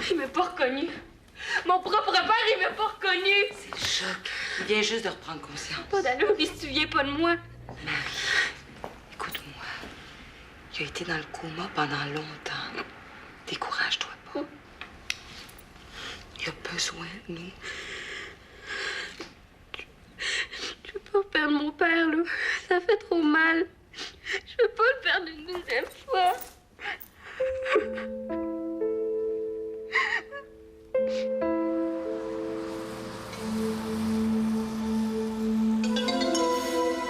Il m'a pas reconnu. Mon propre père, il m'a pas reconnu. C'est le choc. Il vient juste de reprendre conscience. Pas d'allure, il se souvient pas de moi. Marie, écoute-moi. Il a été dans le coma pendant longtemps. Décourage-toi pas. Il a besoin de nous. Je veux pas perdre mon père, là. Ça fait trop mal. Je veux pas le perdre une deuxième fois.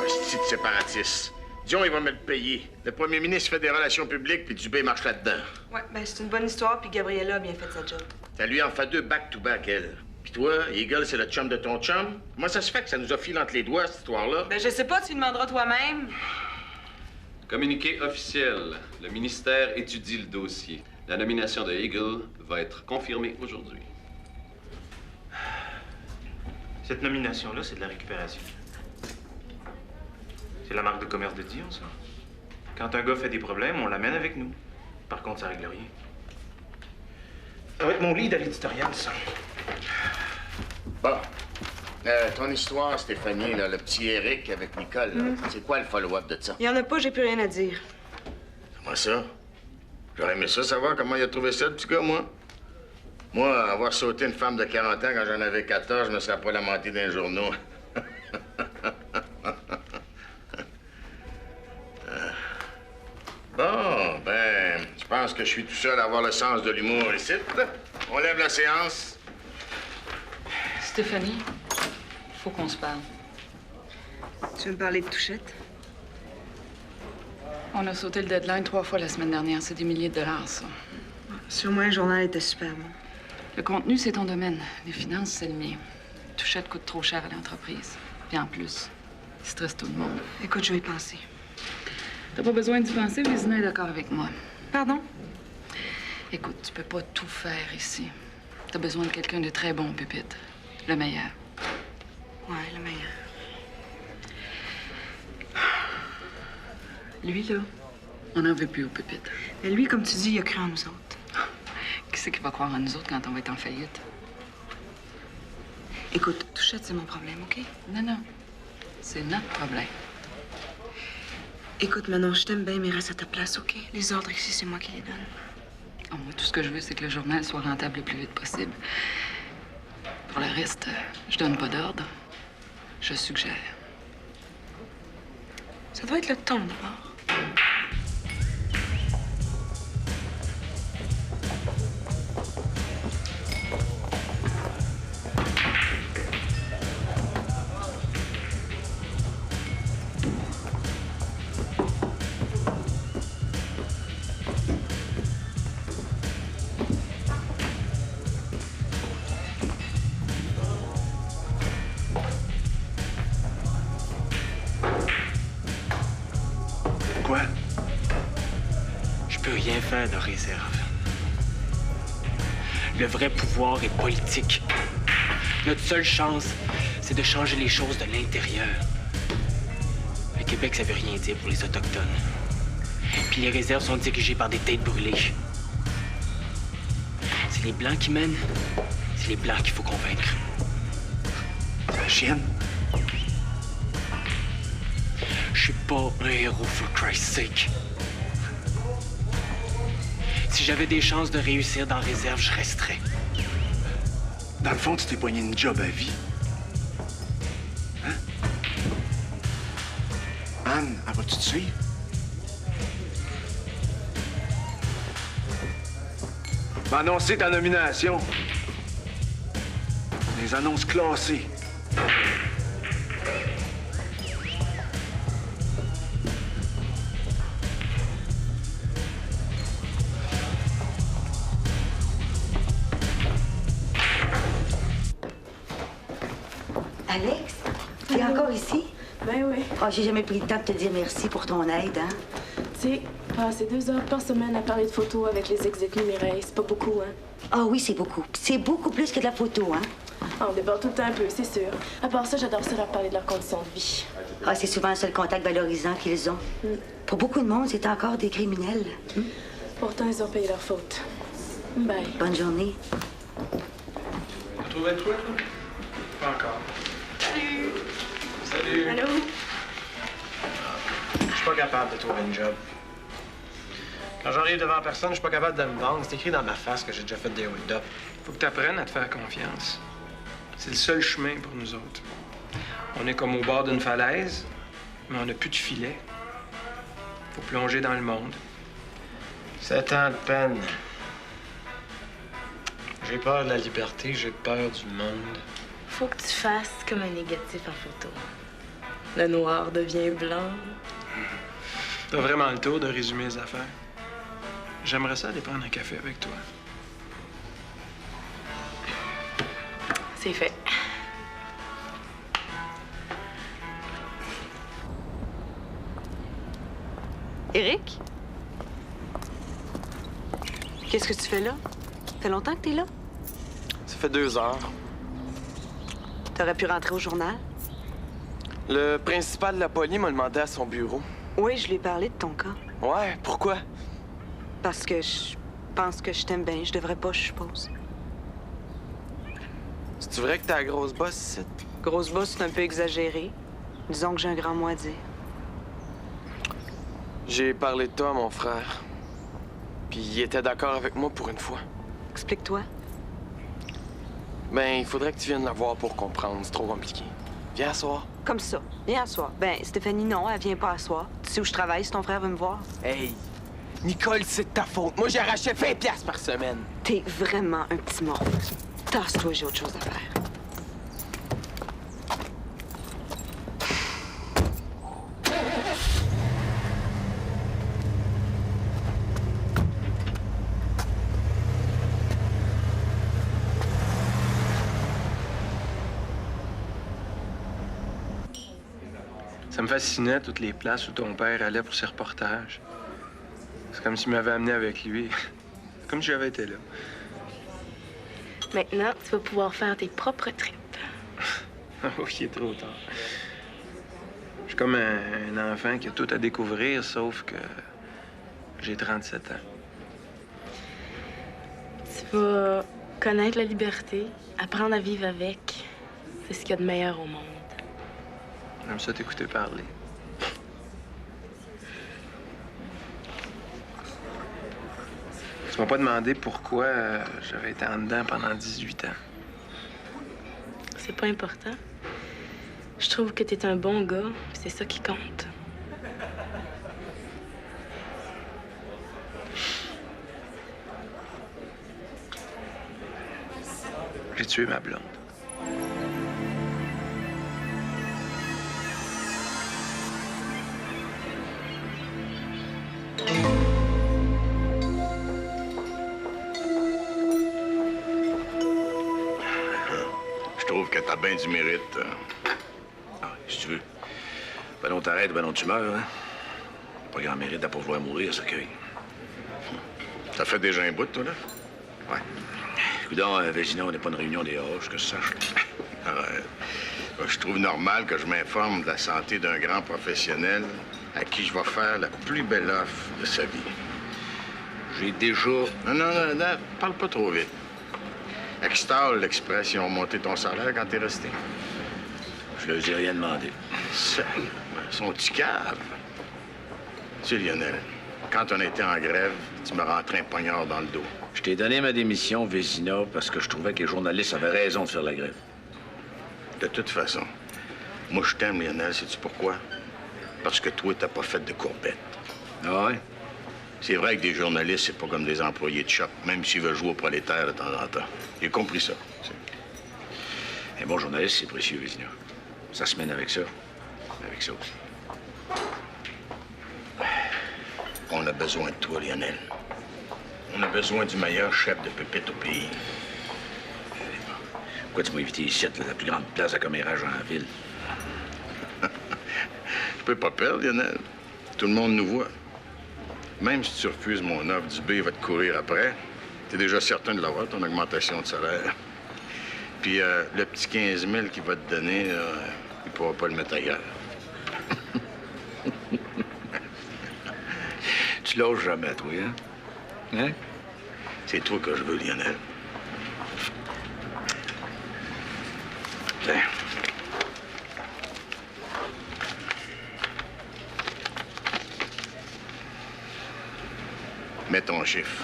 Hostie de séparatiste. Dion, il va me le payer. Le premier ministre fait des relations publiques, puis Dubé marche là-dedans. Ouais, ben c'est une bonne histoire, puis Gabriella a bien fait sa job. Ça lui en fait 2 back-to-back, elle. Puis toi, Eagle, c'est le chum de ton chum? Comment ça se fait que ça nous a filé entre les doigts, cette histoire-là? Ben je sais pas, tu lui demanderas toi-même. Communiqué officiel. Le ministère étudie le dossier. La nomination de Eagle va être confirmée aujourd'hui. Cette nomination-là, c'est de la récupération. C'est la marque de commerce de Dion, ça. Quand un gars fait des problèmes, on l'amène avec nous. Par contre, ça règle rien. Ça va être mon lead à l'éditorial, ça. Bon. Ton histoire, Stéphanie, là, le petit Eric avec Nicole, là, c'est quoi le follow-up de ça? Il y en a pas, j'ai plus rien à dire. Comment ça? J'aurais aimé ça savoir comment il a trouvé ça, le petit gars, moi. Moi, avoir sauté une femme de 40 ans quand j'en avais 14, je me serais pas lamenté dans les journaux. Bon, ben, je pense que je suis tout seul à avoir le sens de l'humour ici. On lève la séance. Stéphanie, faut qu'on se parle. Tu veux me parler de Touchette? On a sauté le deadline 3 fois la semaine dernière. C'est des milliers de dollars, ça. Sur moi, le journal était super bon. Le contenu, c'est ton domaine. Les finances, c'est le mien. Touchette coûte trop cher à l'entreprise. Puis en plus, il stresse tout le monde. Écoute, je vais y penser. T'as pas besoin d'y penser, Vézina est d'accord avec moi. Pardon? Écoute, tu peux pas tout faire ici. T'as besoin de quelqu'un de très bon, Pépite. Le meilleur. Ouais, le meilleur. Lui, là, on n'en veut plus au Pépite. Mais lui, comme tu dis, il a cru en nous autres. Qui c'est qui va croire en nous autres quand on va être en faillite? Écoute, Touchette, c'est mon problème, OK? Non, non. C'est notre problème. Écoute, Manon, je t'aime bien, mais reste à ta place, OK? Les ordres ici, c'est moi qui les donne. Oh, moi, tout ce que je veux, c'est que le journal soit rentable le plus vite possible. Pour le reste, je donne pas d'ordre. Je suggère. Ça doit être le ton, d'abord. Quoi? Je peux rien faire de réserve. Le vrai pouvoir est politique. Notre seule chance, c'est de changer les choses de l'intérieur. Le Québec, ça veut rien dire pour les Autochtones. Puis les réserves sont dirigées par des têtes brûlées. C'est les Blancs qui mènent. C'est les Blancs qu'il faut convaincre. C'est la chienne. Je suis pas un héros, for Christ's sake. Si j'avais des chances de réussir dans réserve, je resterais. Dans le fond, tu t'es poigné une job à vie. Hein? Anne, elle va-tu te suivre? Va annoncer ta nomination. Les annonces classées. Alex, tu es encore ici? Ben oui. Oh, j'ai jamais pris le temps de te dire merci pour ton aide, hein? Tu sais, passer 2 heures par semaine à parler de photos avec les exécutifs Mireille, c'est pas beaucoup, hein? Ah oui, c'est beaucoup. C'est beaucoup plus que de la photo, hein? Ah, on déborde tout le temps un peu, c'est sûr. À part ça, j'adore ça leur parler de leurs conditions de vie. Ah, c'est souvent le seul contact valorisant qu'ils ont. Pour beaucoup de monde, c'est encore des criminels. Pourtant, ils ont payé leur faute. Bye. Bonne journée. T'as trouvé de quoi, toi? Pas encore. Salut. Salut. Allô? Je suis pas capable de trouver une job. Quand j'arrive devant personne, je suis pas capable de me vendre. C'est écrit dans ma face que j'ai déjà fait des hold-up. Faut que tu apprennes à te faire confiance. C'est le seul chemin pour nous autres. On est comme au bord d'une falaise, mais on n'a plus de filet. Faut plonger dans le monde. 7 ans de peine. J'ai peur de la liberté, j'ai peur du monde. Faut que tu fasses comme un négatif en photo. Le noir devient blanc. T'as vraiment le tour de résumer les affaires. J'aimerais ça aller prendre un café avec toi. C'est fait. Éric? Qu'est-ce que tu fais là? Ça fait longtemps que t'es là? Ça fait 2 heures. T'aurais pu rentrer au journal? Le principal de la police m'a demandé à son bureau. Oui, je lui ai parlé de ton cas. Ouais, pourquoi? Parce que je pense que je t'aime bien. Je devrais pas, je suppose. C'est-tu vrai que t'es la grosse boss ici? Grosse bosse, c'est un peu exagéré. Disons que j'ai un grand mot à dire. J'ai parlé de toi à mon frère. Puis il était d'accord avec moi pour une fois. Explique-toi. Ben, il faudrait que tu viennes la voir pour comprendre. C'est trop compliqué. Viens asseoir. Comme ça. Viens asseoir. Ben, Stéphanie, non, elle vient pas asseoir. Tu sais où je travaille si ton frère veut me voir? Hey! Nicole, c'est de ta faute. Moi, j'arrachais 20$ par semaine. T'es vraiment un petit mort. Tasse-toi, j'ai autre chose à faire. Ça me fascinait, toutes les places où ton père allait pour ses reportages. C'est comme s'il m'avait amené avec lui. Comme si j'avais été là. Maintenant, tu vas pouvoir faire tes propres trips. Oh, il est trop tard. Je suis comme un enfant qui a tout à découvrir, sauf que j'ai 37 ans. Tu vas connaître la liberté, apprendre à vivre avec. C'est ce qu'il y a de meilleur au monde. J'aime ça t'écouter parler. Tu m'as pas demandé pourquoi j'avais été en dedans pendant 18 ans. C'est pas important. Je trouve que t'es un bon gars, puis c'est ça qui compte. J'ai tué ma blonde. Je trouve que t'as bien du mérite. Ah, si tu veux. Ben non, t'arrêtes, ben non, tu meurs, hein? Pas grand mérite à pas vouloir mourir, ça cueille. T'as fait déjà un bout, toi, là? Ouais. Coudonc, Vézina, on n'est pas une réunion des haches, que je sache. Arrête. Je trouve normal que je m'informe de la santé d'un grand professionnel à qui je vais faire la plus belle offre de sa vie. J'ai déjà... Non, parle pas trop vite. Extale l'expression « monter ton salaire » quand t'es resté. Je leur ai rien demandé. Ça, son petit cave. Tu sais, Lionel, quand on était en grève, tu me rentrais un poignard dans le dos. Je t'ai donné ma démission, Vézina, parce que je trouvais que les journalistes avaient raison de faire la grève. De toute façon, moi, je t'aime, Lionel. Sais-tu pourquoi? Parce que toi, t'as pas fait de courbettes. Ah ouais? C'est vrai que des journalistes, c'est pas comme des employés de shop, même s'ils veulent jouer au prolétaire de temps en temps. J'ai compris ça. Un bon journaliste, c'est précieux, Vézina. Ça se mène avec ça. Avec ça aussi. On a besoin de toi, Lionel. On a besoin du meilleur chef de pépite au pays. Pourquoi tu m'as invité ici, la plus grande place de commérage en ville? Je peux pas perdre, Lionel. Tout le monde nous voit. Même si tu refuses mon offre, Dubé va te courir après. T'es déjà certain de l'avoir, ton augmentation de salaire. Puis le petit 15 000 qu'il va te donner, il pourra pas le mettre ailleurs. Tu lâches jamais, toi, hein? Hein? C'est toi que je veux, Lionel. Tiens. Mets ton chiffre.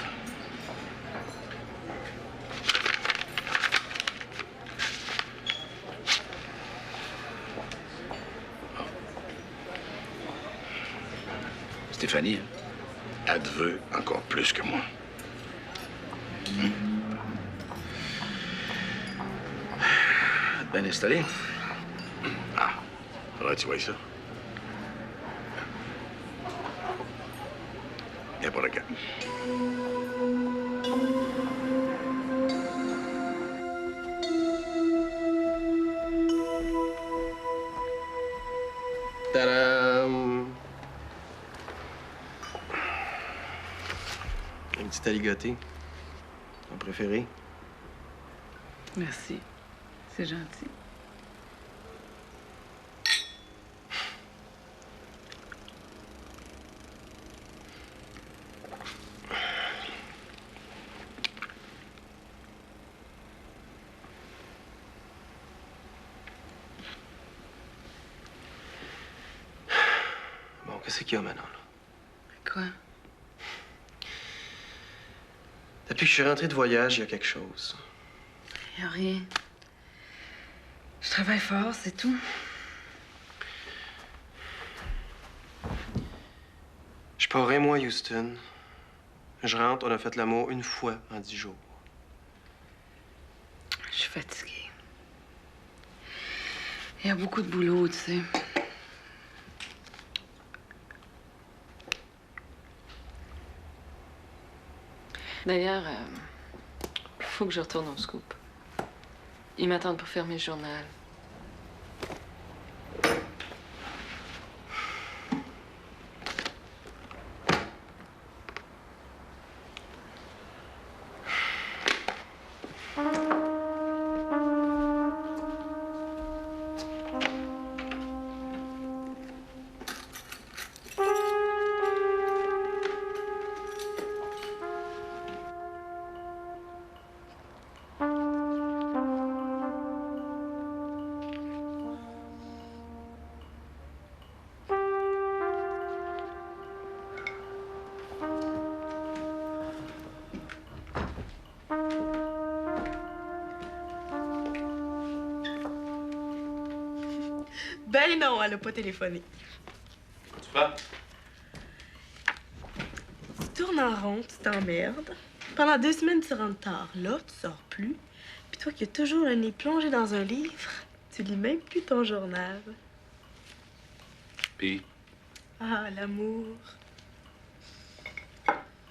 Stéphanie, Elle te veut encore plus que moi. bien installé. Ah, faudrait que tu vois ça. N'importe quand. Tadam! Un petit aligoté. Ton préféré? Merci. C'est gentil. Bon, qu'est-ce qu'il y a maintenant, là? Quoi? Depuis que je suis rentré de voyage, il y a quelque chose. Y a rien. Je travaille fort, c'est tout. Je pars un mois à Houston. Je rentre, on a fait l'amour une fois en 10 jours. Je suis fatiguée. Il y a beaucoup de boulot, tu sais. D'ailleurs, faut que je retourne au scoop. Ils m'attendent pour fermer le journal. Ben non, elle a pas téléphoné. Tu pars? Tu tournes en rond, tu t'emmerdes. Pendant 2 semaines, tu rentres tard. Là, tu sors plus. Puis toi qui as toujours le nez plongé dans un livre, tu lis même plus ton journal. Puis, Ah, l'amour.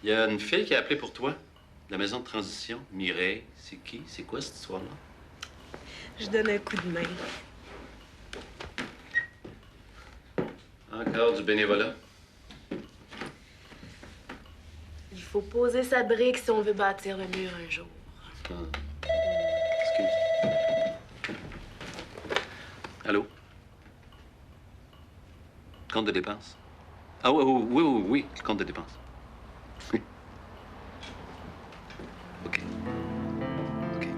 il y a une fille qui a appelé pour toi, de la maison de transition. Mireille, c'est qui? C'est quoi cette histoire-là? Je donne un coup de main. Encore du bénévolat. Il faut poser sa brique si on veut bâtir le mur un jour. Excuse. Allô? Compte de dépenses? Ah oui, le compte de dépenses. Oui. OK. OK.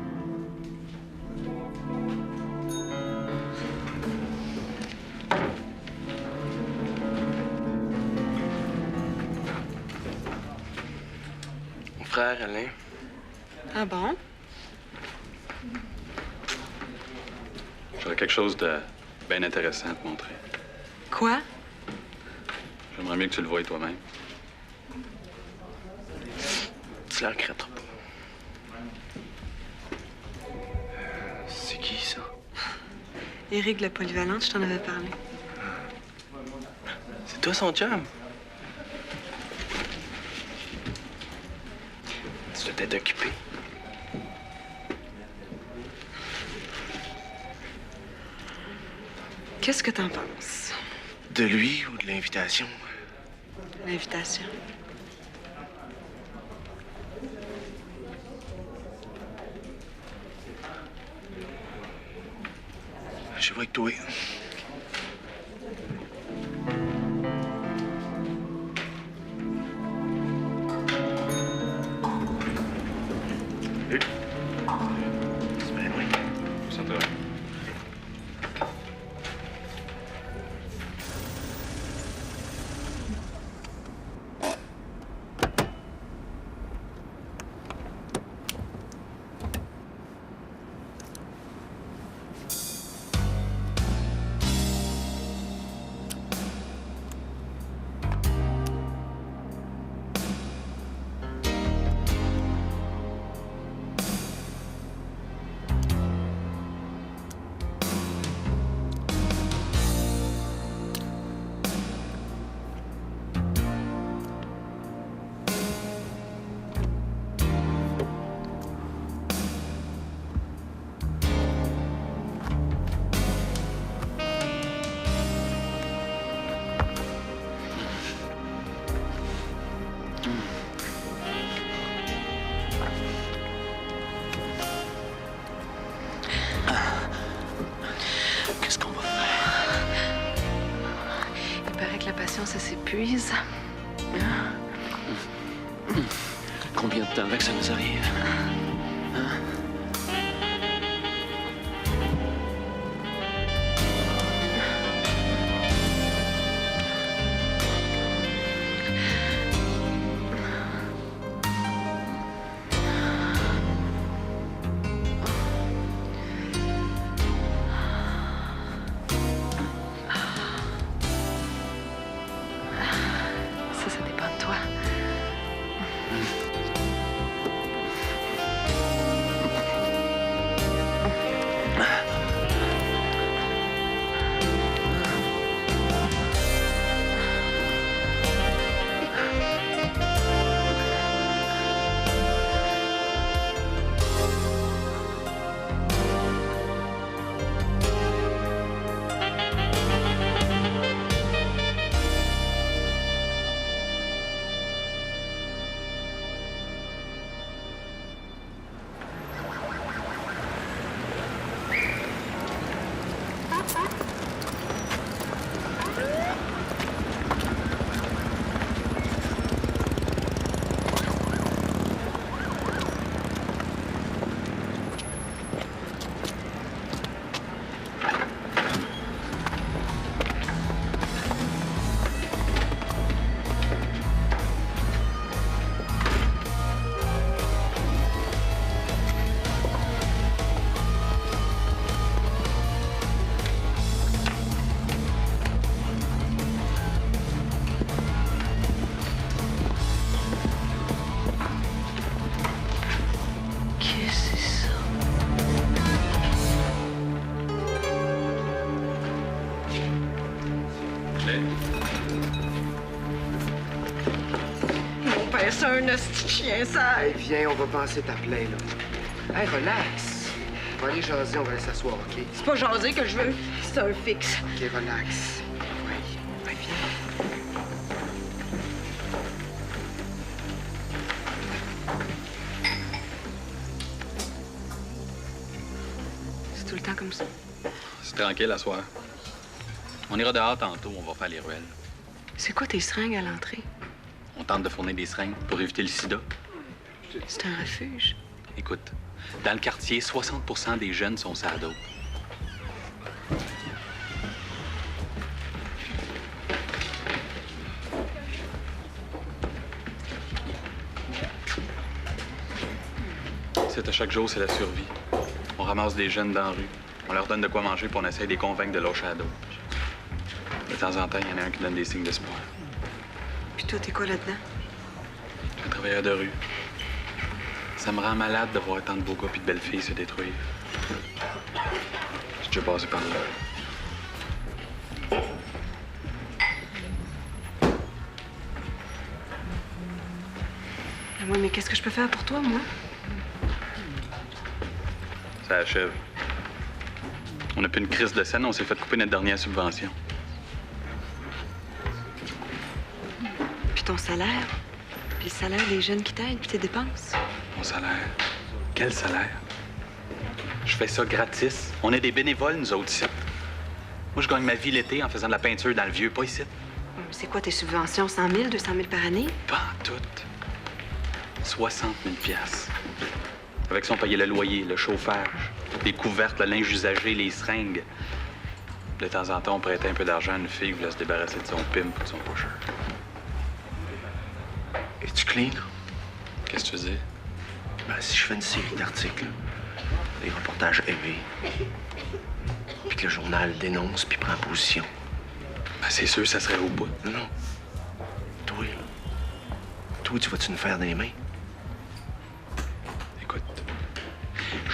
Mon frère, Alain. Ah bon? J'aurais quelque chose de bien intéressant à te montrer. Quoi? J'aimerais mieux que tu le voies toi-même. Tu la regretteras pas. C'est qui, ça? Éric, le polyvalent, je t'en avais parlé. C'est toi son chum? Tu dois t'être occupé. Qu'est-ce que t'en penses? De lui ou de l'invitation? L'invitation. Je vois avec toi. C'est bien loin. Ça te va. Qu'est-ce qu'on va faire? Il paraît que la patience, ça s'épuise. Combien de temps avec ça nous arrive? Hein? Ça dépend de toi. Mon père, c'est un hostie chien sale. Hey, viens, on va penser ta plaie, là. Hey, relax. On va aller jaser, on va aller s'asseoir, OK? C'est pas jaser que je veux, c'est un fixe. OK, relax. Oui, viens. C'est tout le temps comme ça. C'est tranquille à soir. On ira dehors tantôt, on va faire les ruelles. C'est quoi tes seringues à l'entrée? On tente de fournir des seringues pour éviter le sida. C'est un refuge. Écoute, dans le quartier, 60% des jeunes sont sur la dope. C'est à chaque jour, c'est la survie. On ramasse des jeunes dans la rue. On leur donne de quoi manger puis on essaie de les convaincre de lâcher la dope. De temps en temps, il y en a un qui donne des signes d'espoir. Puis toi, t'es quoi là-dedans? Un travailleur de rue. Ça me rend malade de voir tant de beaux gars puis de belles filles se détruire. J'ai déjà passé par là. Oui, mais qu'est-ce que je peux faire pour toi, moi? Ça achève. On n'a plus une crise de scène, on s'est fait couper notre dernière subvention. Puis ton salaire? Puis le salaire des jeunes qui t'aident, puis tes dépenses? Mon salaire? Quel salaire? Je fais ça gratis. On est des bénévoles, nous autres, ici. Moi, je gagne ma vie l'été en faisant de la peinture dans le vieux, pas ici. C'est quoi tes subventions? 100 000, 200 000 par année? Pas en tout. 60 000 $. Avec ça, on payait le loyer, le chauffage, les couvertes, le linge usagé, les seringues. De temps en temps, on prêtait un peu d'argent à une fille qui voulait se débarrasser de son pimp ou de son pusher. Es-tu clean? Qu'est-ce que tu veux dire? Ben, si je fais une série d'articles, des reportages élevés, puis que le journal dénonce puis prend position. Ben, c'est sûr, ça serait au bout. Non. Toi, là. Toi, tu vas-tu nous faire des mains? Écoute,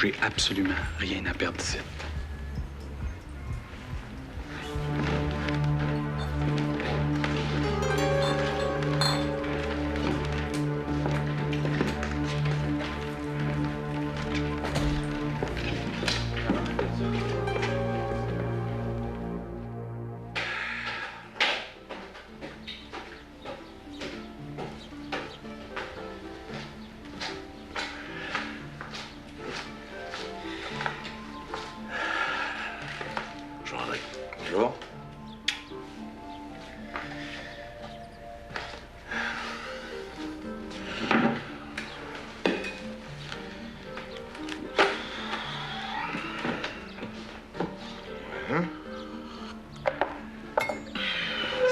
j'ai absolument rien à perdre ici. Bonjour.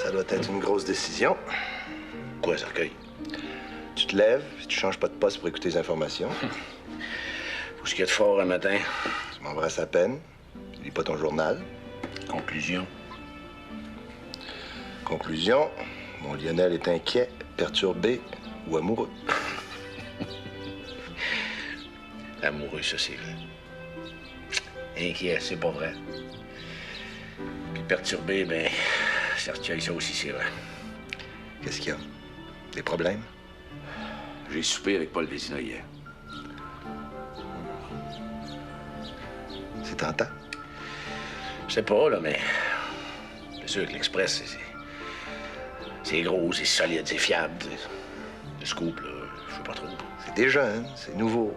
Ça doit être une grosse décision. Quoi, Cercueil? Tu te lèves, puis tu changes pas de poste pour écouter les informations. Faut ce qu'il y a de fort un matin. Tu m'embrasses à peine. Tu lis pas ton journal. Conclusion. Conclusion, mon Lionel est inquiet, perturbé ou amoureux. Amoureux, ça, c'est vrai. Inquiet, c'est pas vrai. Puis perturbé, ben, Cercueil, ça aussi, c'est vrai. Qu'est-ce qu'il y a? Des problèmes? J'ai soupé avec Paul Vézina hier. C'est tentant. Je sais pas, là, mais... C'est sûr que l'Express, c'est gros, c'est solide, c'est fiable. Le scoop, là, je sais pas trop. C'est des jeunes, c'est nouveau.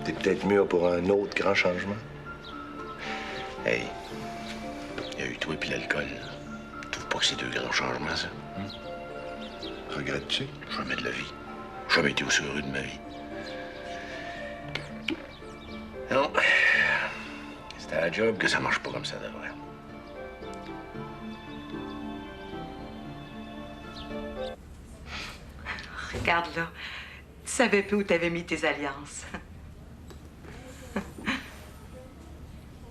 T'es peut-être mûr pour un autre grand changement. Hey, il y a eu toi et l'alcool. Tu trouves pas que c'est deux grands changements, ça? Regrettes-tu? Jamais de la vie. Jamais été aussi heureux de ma vie. Non. C'est à la job que ça marche pas comme ça devrait. Regarde là. Tu savais plus où t'avais mis tes alliances.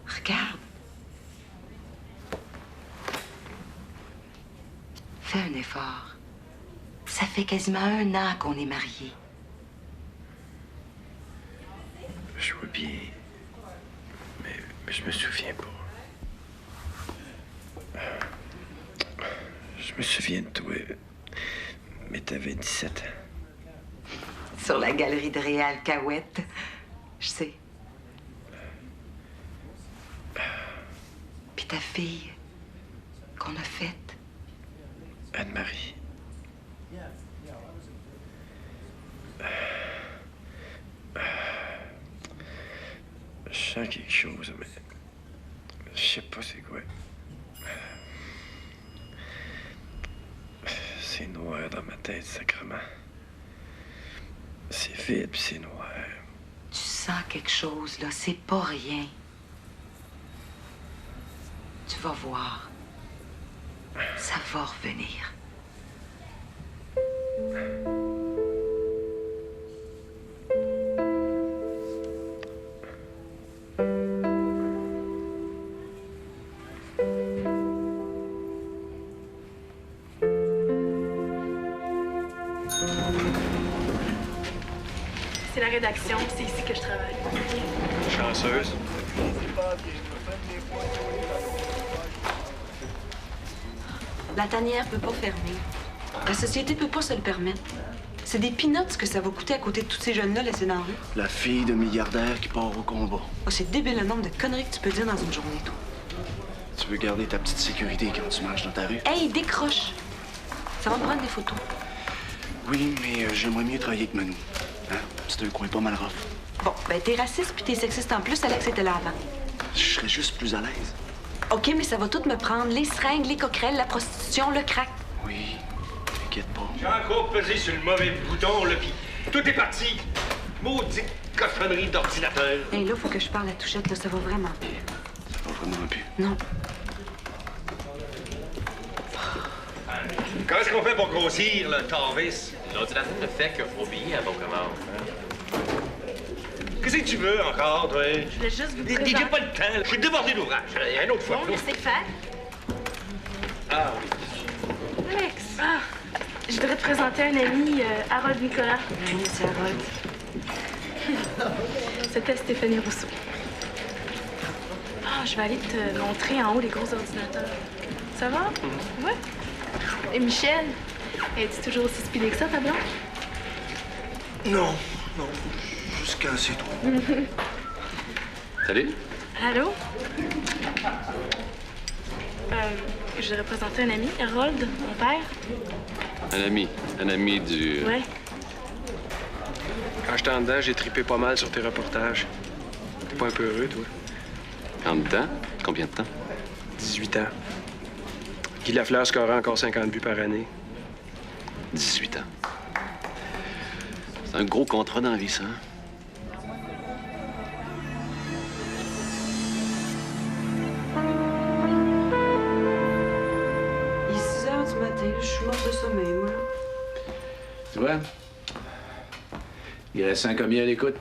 Regarde. Fais un effort. Ça fait quasiment 1 an qu'on est mariés. Je vois bien. Mais je me souviens pas. Je me souviens de toi. Mais t'avais 17 ans. Sur la galerie de Réal Cahouette. Je sais. Puis ta fille qu'on a faite. Anne-Marie. Je sens quelque chose, mais je sais pas c'est quoi. C'est noir dans ma tête, sacrément. C'est vide, puis c'est noir. Tu sens quelque chose, là. C'est pas rien. Tu vas voir. Ça va revenir. C'est la rédaction, c'est ici que je travaille. Chanceuse. La tanière peut pas fermer. La société peut pas se le permettre. C'est des peanuts que ça va coûter à côté de tous ces jeunes-là laissés dans la rue. La fille de milliardaire qui part au combat. Oh, c'est débile le nombre de conneries que tu peux dire dans une journée, toi. Tu veux garder ta petite sécurité quand tu marches dans ta rue? Hey, décroche! Ça va me prendre des photos. Oui, mais j'aimerais mieux travailler avec Manu. Hein? C'est un coin pas mal rough. Bon, ben t'es raciste puis t'es sexiste en plus, Alex était là avant. Je serais juste plus à l'aise. OK, mais ça va tout me prendre. Les seringues, les coquerelles, la prostitution, le crack. Oui, t'inquiète pas. J'ai encore pesé sur le mauvais bouton, là, puis Tout est parti! Maudite cochonnerie d'ordinateur! Hé, là, faut que je parle à Touchette, là, ça va vraiment plus. Ça va vraiment plus. Non. Comment est-ce qu'on fait pour grossir, le Tarvis? L'ordinateur ne fait que obéir à vos commandes. Qu'est-ce que tu veux encore, toi? Je voulais juste vous J'ai présenter... pas le temps, je suis débordé d'ouvrage. Une autre fois. Bon, laissez faire. Ah oui. Alex! Ah, je voudrais te présenter un ami, Harold Nicolas. Oui, c'est Harold. C'était Stéphanie Rousseau. Ah, je vais aller te montrer en haut les gros ordinateurs. Ça va? Ouais. Et Michel, es-tu toujours aussi speedé que ça, ta blonde? Non, non. Juste cassé, toi. Salut. Allô? Je voudrais présenter un ami, Harold, mon père. Un ami du... Ouais. Quand j'étais en dedans, j'ai tripé pas mal sur tes reportages. T'es pas un peu heureux, toi? En dedans? Combien de temps? 18 ans. Guy Lafleur scorait encore 50 buts par année. 18 ans. C'est un gros contrat dans la vie, ça. Hein? Il est 6 heures du matin, je suis morte de sommeil, moi. Tu vois? Il reste un commis à l'écoute.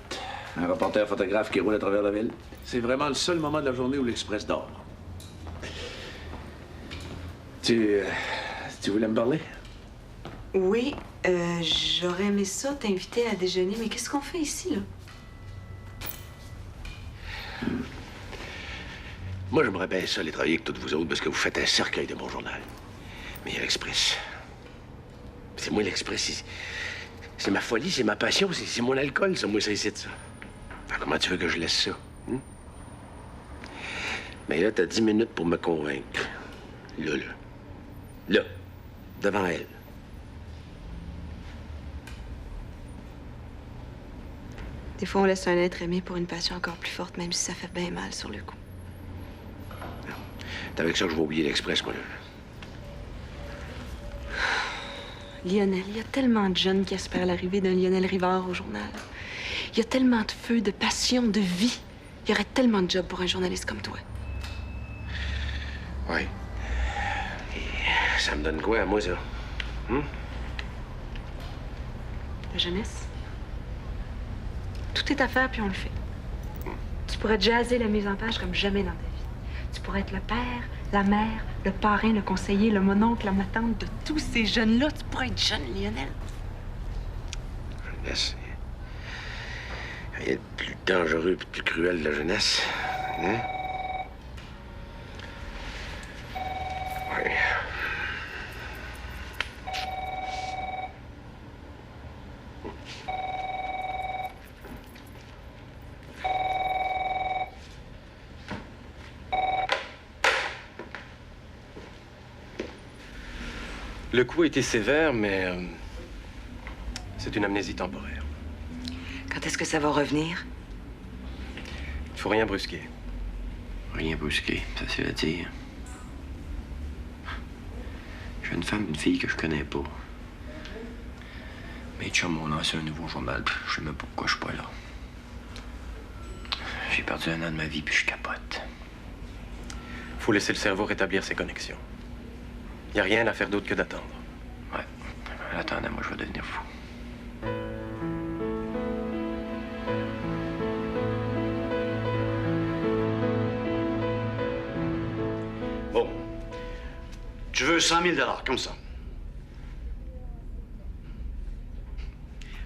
Un reporter photographe qui roule à travers la ville. C'est vraiment le seul moment de la journée où l'Express dort. Tu voulais me parler? Oui, j'aurais aimé ça t'inviter à déjeuner, mais qu'est-ce qu'on fait ici, là? Moi, j'aimerais bien ça aller travailler avec toutes vous autres parce que vous faites un cercueil de mon journal. Mais il y a l'Express. C'est moi, l'Express. C'est ma folie, c'est ma passion, c'est mon alcool, ça. Moi, ça ici de ça. Alors, comment tu veux que je laisse ça? Hein? Mais là, t'as 10 minutes pour me convaincre. Là. Là. Devant elle. Des fois, on laisse un être aimé pour une passion encore plus forte, même si ça fait bien mal sur le coup. C'est avec ça que je vais oublier l'Express, moi, là. Lionel, il y a tellement de jeunes qui espèrent l'arrivée d'un Lionel Rivard au journal. Il y a tellement de feu, de passion, de vie. Il y aurait tellement de jobs pour un journaliste comme toi. Oui. Et ça me donne quoi, à moi, ça? La jeunesse. Tout est à faire, puis on le fait. Tu pourrais jazzer la mise en page comme jamais dans ta vie. Tu pourrais être le père, la mère, le parrain, le conseiller, le mononcle, la tante de tous ces jeunes-là. Tu pourrais être jeune, Lionel. Jeunesse. Rien de plus dangereux et de plus cruel de la jeunesse. Hein? Oui. Le coup a été sévère, mais c'est une amnésie temporaire. Quand est-ce que ça va revenir? Il faut rien brusquer. Rien brusqué, ça c'est à dire. J'ai une femme, une fille que je connais pas. Mes chums m'ont lancé un nouveau journal, puis je sais même pas pourquoi je suis pas là. J'ai perdu 1 an de ma vie, puis je capote. Faut laisser le cerveau rétablir ses connexions. Il n'y a rien à faire d'autre que d'attendre. Ouais. Attendez, moi, je vais devenir fou. Bon. Tu veux 100 000 comme ça.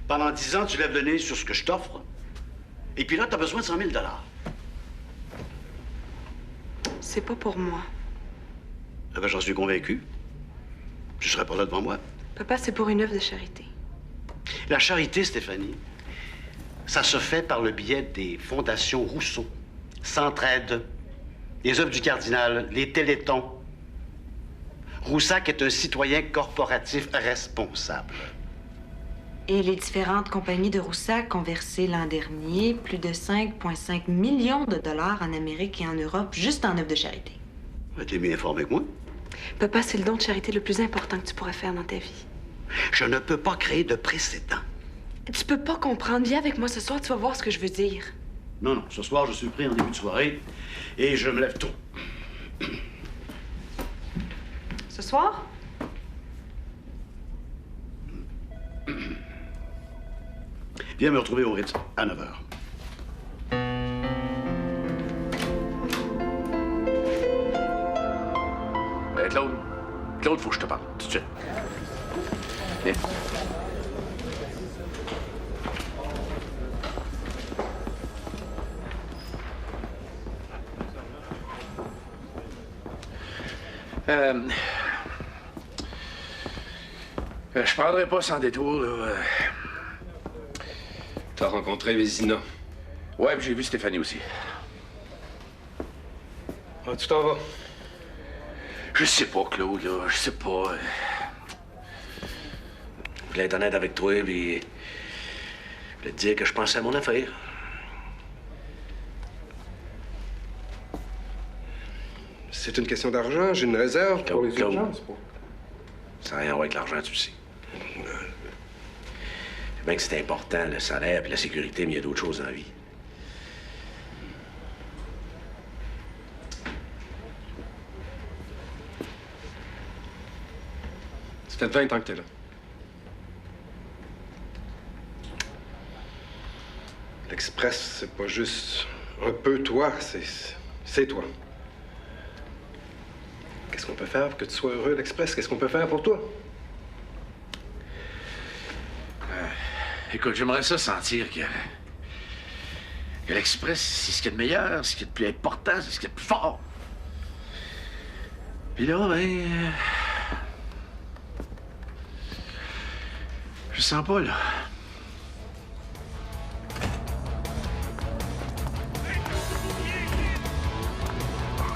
Pendant 10 ans, tu lèves le nez sur ce que je t'offre. Et puis là, tu as besoin de 100 000 C'est pas pour moi. Eh bien, j'en suis convaincu. Tu serais pas là devant moi. Papa, c'est pour une œuvre de charité. La charité, Stéphanie, ça se fait par le biais des fondations Rousseau, Centraide, les œuvres du cardinal, les télétons. Roussac est un citoyen corporatif responsable. Et les différentes compagnies de Roussac ont versé l'an dernier plus de 5,5 millions de dollars en Amérique et en Europe, juste en œuvre de charité. T'es bien informé que moi. Papa, c'est le don de charité le plus important que tu pourrais faire dans ta vie. Je ne peux pas créer de précédent. Tu peux pas comprendre. Viens avec moi ce soir, tu vas voir ce que je veux dire. Non, non. Ce soir, je suis pris en début de soirée et je me lève tôt. Ce soir? Viens me retrouver au Ritz à 9h. Claude. Claude, faut que je te parle, tout de suite. Viens. Je prendrai pas sans détour, là. T'as rencontré Vézina? Ouais, puis j'ai vu Stéphanie aussi. Ah, tu t'en vas? Je sais pas, Claude, là. Je sais pas. Je voulais être honnête avec toi, puis... Je voulais te dire que je pensais à mon affaire. C'est une question d'argent. J'ai une réserve pour les Claude. urgences. Ça n'a rien à voir avec l'argent, tu le sais. Je sais bien que c'est important, le salaire et la sécurité, mais il y a d'autres choses dans la vie. Ça fait 20 ans que t'es là. L'Express, c'est pas juste un peu toi, c'est toi. Qu'est-ce qu'on peut faire pour que tu sois heureux, l'Express? Qu'est-ce qu'on peut faire pour toi? Écoute, j'aimerais ça sentir que l'Express, c'est ce qu'il y a de meilleur, ce qu'il y a de plus important, c'est ce qu'il y a de plus fort. Puis là, ben... je sens pas, là.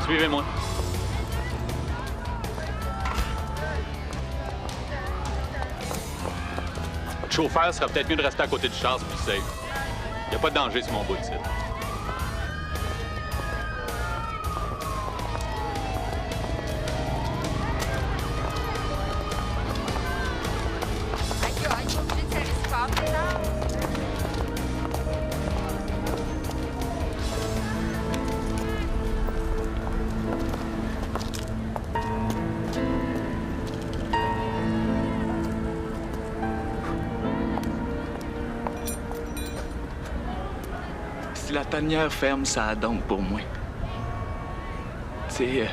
Suivez-moi. Votre chauffeur sera peut-être mieux de rester à côté du char, c'est plus safe. Il n'y a pas de danger sur mon bout de site. Si la tanière ferme, ça a donc pour moi. C'est...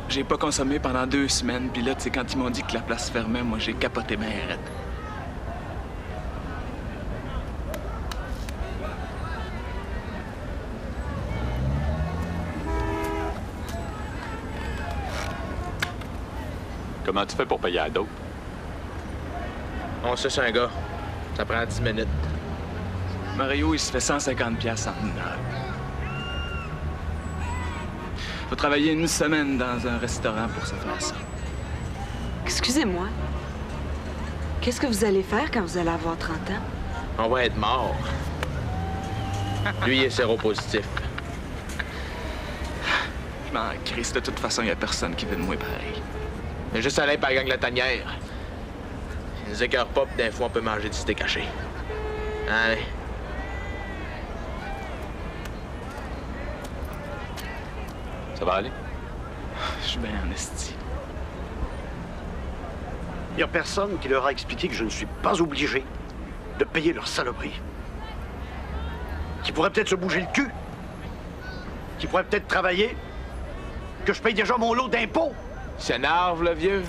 j'ai pas consommé pendant 2 semaines, puis là, tu sais, quand ils m'ont dit que la place fermait, moi, j'ai capoté bien raide. Comment tu fais pour payer à d'autres? On sait, c'est un gars. Ça prend 10 minutes. Mario, il se fait 150$ en une heure. Faut travailler 1 semaine dans un restaurant pour se faire ça. Excusez-moi. Qu'est-ce que vous allez faire quand vous allez avoir 30 ans? On va être mort. Lui, il est séropositif. Je m'en crisse. De toute façon, il y a personne qui veut de moi pareil. Mais juste aller par la gang de la tanière. Il nous écœure pas, pis des fois, on peut manger du steak haché. Allez. Ça va aller? Je suis bien en esti. Il n'y a personne qui leur a expliqué que je ne suis pas obligé de payer leur saloperie. Qui pourrait peut-être se bouger le cul. Qui pourrait peut-être travailler. Que je paye déjà mon lot d'impôts. S'énerve, le vieux.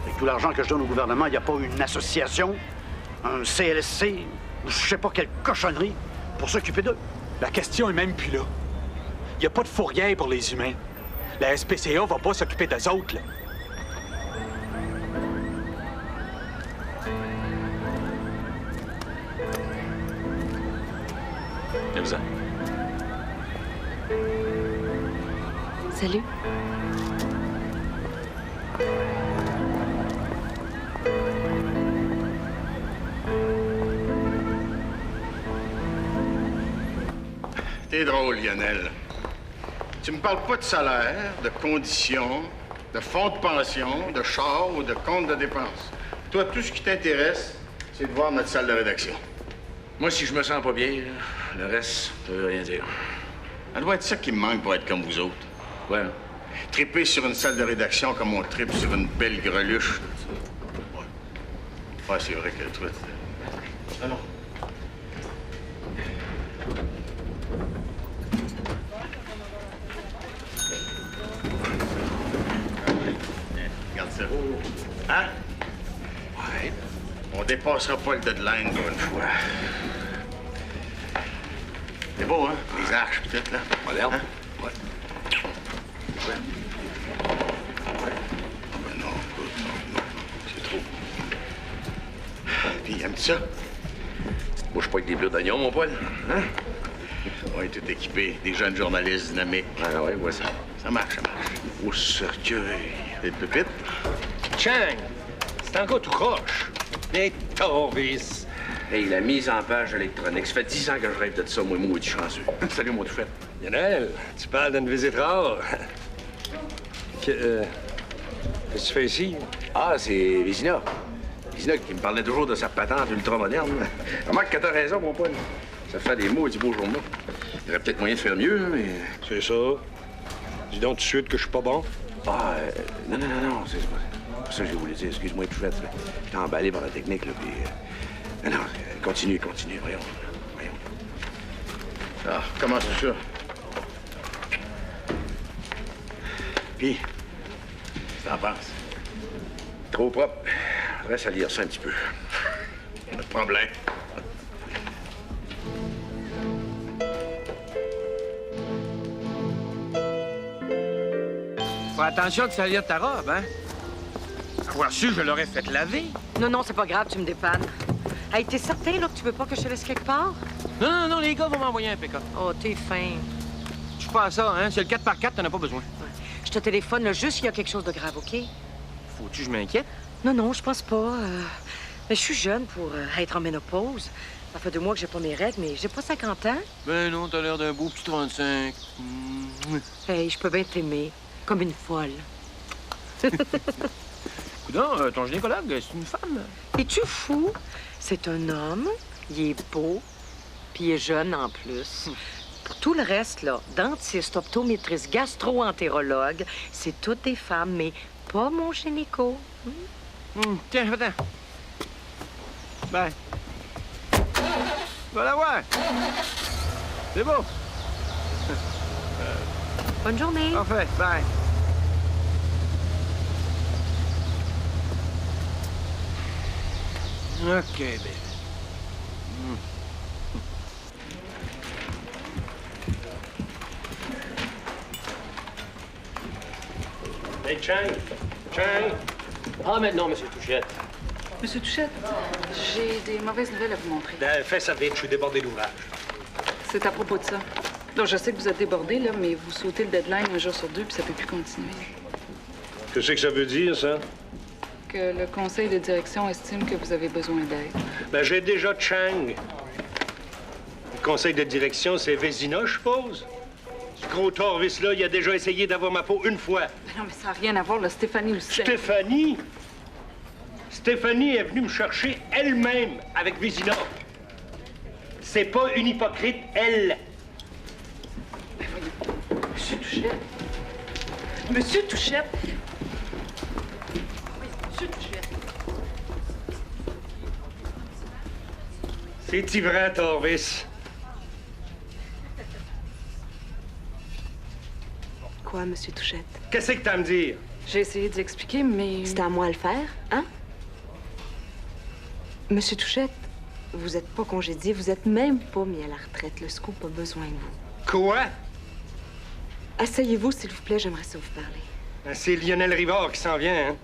Avec tout l'argent que je donne au gouvernement, il n'y a pas une association, un CLSC, ou je sais pas quelle cochonnerie, pour s'occuper d'eux. La question est même plus là. Il n'y a pas de fourrière pour les humains. La SPCA va pas s'occuper d'eux autres, là. Elsa. Salut. T'es drôle, Lionel. Tu me parles pas de salaire, de conditions, de fonds de pension, de char ou de compte de dépenses. Toi, tout ce qui t'intéresse, c'est de voir notre salle de rédaction. Moi, si je me sens pas bien, le reste, ça veut rien dire. Ça doit être ça qui me manque pour être comme vous autres. Ouais. Tripper sur une salle de rédaction comme on tripe sur une belle greluche. Ouais, c'est vrai que toi... Ah non. Regarde ça. Hein? Ouais. On dépassera pas le deadline pour une fois. C'est beau, hein? Les arches, peut-être, là. Moderne? Hein? Ouais. Ouais. Oh, ben non, écoute, non. C'est trop. Puis, aimes-tu ça? Moi, je suis pas avec des bleus d'oignon, mon poil. Hein? On est tout équipés. Des jeunes journalistes dynamiques. Ah ouais, ouais, ça. Ça marche, ça marche. Au cercueil. C'est le pépite? Chang, c'est encore tout croche. Des Torvis. Hey, la mise en page électronique. Ça fait 10 ans que je rêve de ça, moi, maudit chanceux. Salut, mon tout fait. Lionel, tu parles d'une visite rare. Qu'est-ce que tu fais ici? Ah, c'est Vézina. Vézina qui me parlait toujours de sa patente ultra-moderne. Remarque que t'as raison, mon poil. Ça fait des maudits beaux journaux. Il y aurait peut-être moyen de faire mieux, mais... C'est ça. Dis donc tout de suite que je suis pas bon. Ah, non, c'est pas ça que je voulais dire. Excuse-moi, tout fait. J'étais emballé par la technique, là, puis... Non, continue, voyons. Ah, comment c'est ça? Puis, qu'est-ce que t'en penses? Trop propre. Reste à lire ça un petit peu. Pas de problème. Fais attention de salir ta robe, hein? Avoir su, je l'aurais fait laver. Non, c'est pas grave, tu me dépannes. Hey, t'es certain, là, que tu veux pas que je te laisse quelque part? Non, les gars vont m'envoyer un pick-up. Oh, t'es fin. Je suis pas à ça, hein? C'est le 4x4, t'en as pas besoin. Ouais. Je te téléphone, là, juste s'il y a quelque chose de grave, OK? Faut-tu que je m'inquiète? Non, je pense pas. Mais je suis jeune pour être en ménopause. Ça fait 2 mois que j'ai pas mes règles, mais j'ai pas 50 ans. Ben non, t'as l'air d'un beau petit 35. Hey, je peux bien t'aimer, comme une folle. Coudonc, ton gynécologue, c'est une femme? Es-tu fou? C'est un homme, il est beau, puis il est jeune en plus. Pour tout le reste, là, dentiste, optométriste, gastro-entérologue, c'est toutes des femmes, mais pas mon gynéco. Tiens, attends. Ben. Va la voir. C'est beau. Bonne journée. Parfait, bye. OK, baby. Hey, Chang! Ah, maintenant, Monsieur Touchette. Monsieur Touchette, j'ai des mauvaises nouvelles à vous montrer. Fais ça vite, je suis débordé d'ouvrage. C'est à propos de ça. Donc, je sais que vous êtes débordé, là, mais vous sautez le deadline 1 jour sur 2, puis ça peut plus continuer. Qu'est-ce que ça veut dire, ça? Que le conseil de direction estime que vous avez besoin d'aide. Ben, j'ai déjà Chang. Le conseil de direction, c'est Vézina, je suppose? Ce gros Torvis-là, il a déjà essayé d'avoir ma peau une fois. Mais non, mais ça n'a rien à voir, là. Stéphanie le sait. Stéphanie? Stéphanie est venue me chercher elle-même avec Vézina. C'est pas une hypocrite, elle. Ben voyons. Monsieur Touchette. Monsieur Touchette. Monsieur Touchette. C'est-tu vrai, Torvis? Quoi, Monsieur Touchette? Qu'est-ce que t'as à me dire? J'ai essayé d'expliquer, mais... C'était à moi de le faire, hein? Monsieur Touchette, vous n'êtes pas congédié, vous êtes même pas mis à la retraite. Le scoop a besoin de vous. Quoi? Asseyez-vous, s'il vous plaît, j'aimerais ça vous parler. C'est Lionel Rivard qui s'en vient, hein?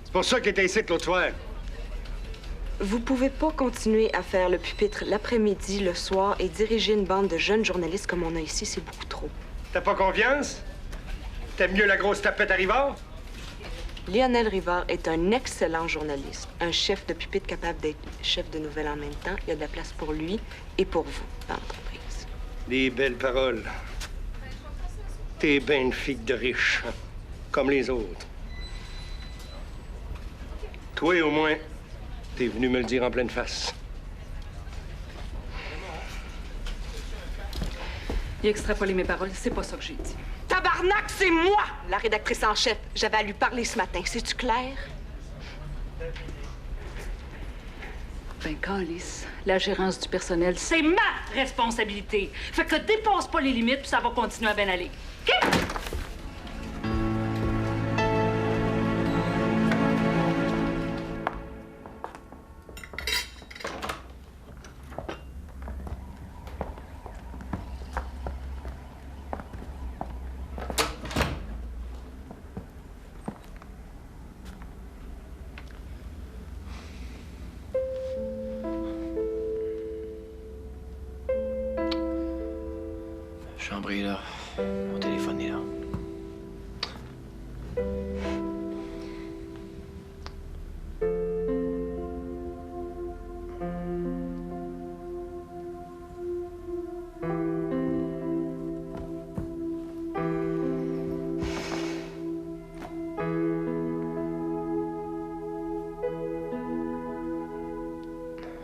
C'est pour ça qu'il était ici l'autre soir. Vous pouvez pas continuer à faire le pupitre l'après-midi, le soir et diriger une bande de jeunes journalistes comme on a ici, c'est beaucoup trop. T'as pas confiance? T'aimes mieux la grosse tapette à Rivard? Lionel Rivard est un excellent journaliste, un chef de pupitre capable d'être chef de nouvelle en même temps. Il y a de la place pour lui et pour vous dans l'entreprise. Des belles paroles. T'es ben une fille de riche, hein, comme les autres. Toi, au moins, T'es venu me le dire en pleine face. Il a extrapolé mes paroles, c'est pas ça que j'ai dit. Tabarnak, c'est moi, la rédactrice en chef. J'avais à lui parler ce matin. C'est-tu clair? Ben, câlisse, la gérance du personnel, c'est ma responsabilité. Fait que dépasse pas les limites, puis ça va continuer à bien aller. OK? Chambré, là. Mon téléphone est là.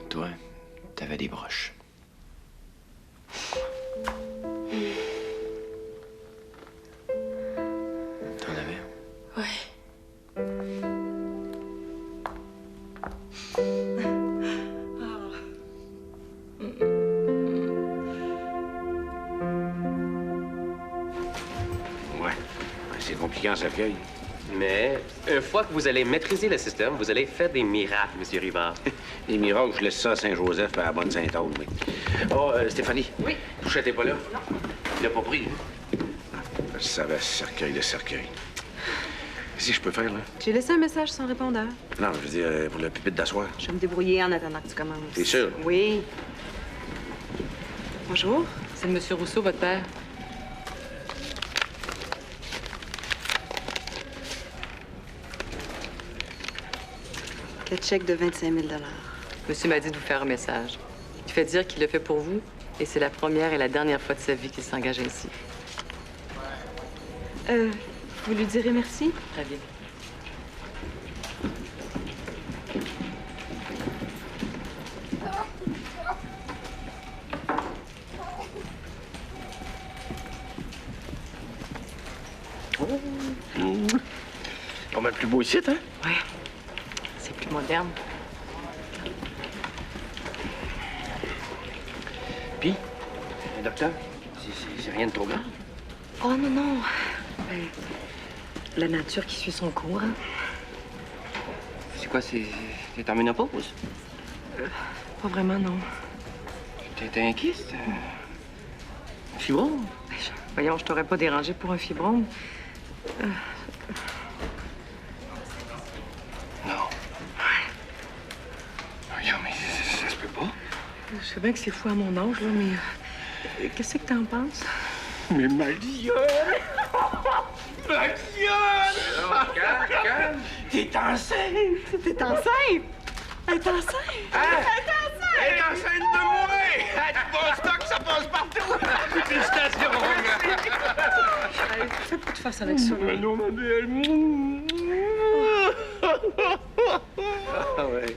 Toi, t'avais des broches. T'en avais? Ouais. Ouais. C'est compliqué en cercueil. Mais une fois que vous allez maîtriser le système, vous allez faire des miracles, M. Rivard. Les miracles, je laisse ça à Saint-Joseph et à la bonne Sainte-Aude, oui. Oh, Stéphanie. Oui. Touchet, t'es pas là? Non. Il l'a pas pris, hein? Je savais, cercueil de cercueil. Qu'est-ce que je peux faire, là? J'ai laissé un message sans répondeur. Non, je veux dire, pour le pupitre d'asseoir. Je vais me débrouiller en attendant que tu commences. T'es sûr? Oui. Bonjour. C'est le monsieur Rousseau, votre père. Le chèque de 25 000 $. Monsieur m'a dit de vous faire un message. Il fait dire qu'il le fait pour vous, et c'est la première et la dernière fois de sa vie qu'il s'engage ainsi. Vous lui direz merci? Très bien. Pas mal plus beau ici, hein? Ouais. C'est plus moderne. Puis, docteur, c'est rien de trop grave? Oh non, non. Ben, la nature qui suit son cours. Hein. C'est quoi, t'es en ménopause? Pas vraiment, non. T'es un kyste? Un fibrome? Voyons, je t'aurais pas dérangé pour un fibrome. Non. Voyons, mais ça se peut pas. Je sais bien que c'est fou à mon âge, là, mais... qu'est-ce que t'en penses? Mais ma gueule! Ma gueule! Calme! T'es enceinte! T'es enceinte? Elle est enceinte? Hein? Elle est enceinte! Elle est enceinte de moi! Du bon stock, ça passe partout! Félicitations! Fais pas de face avec ça. Mais non, ma belle! Ah ouais.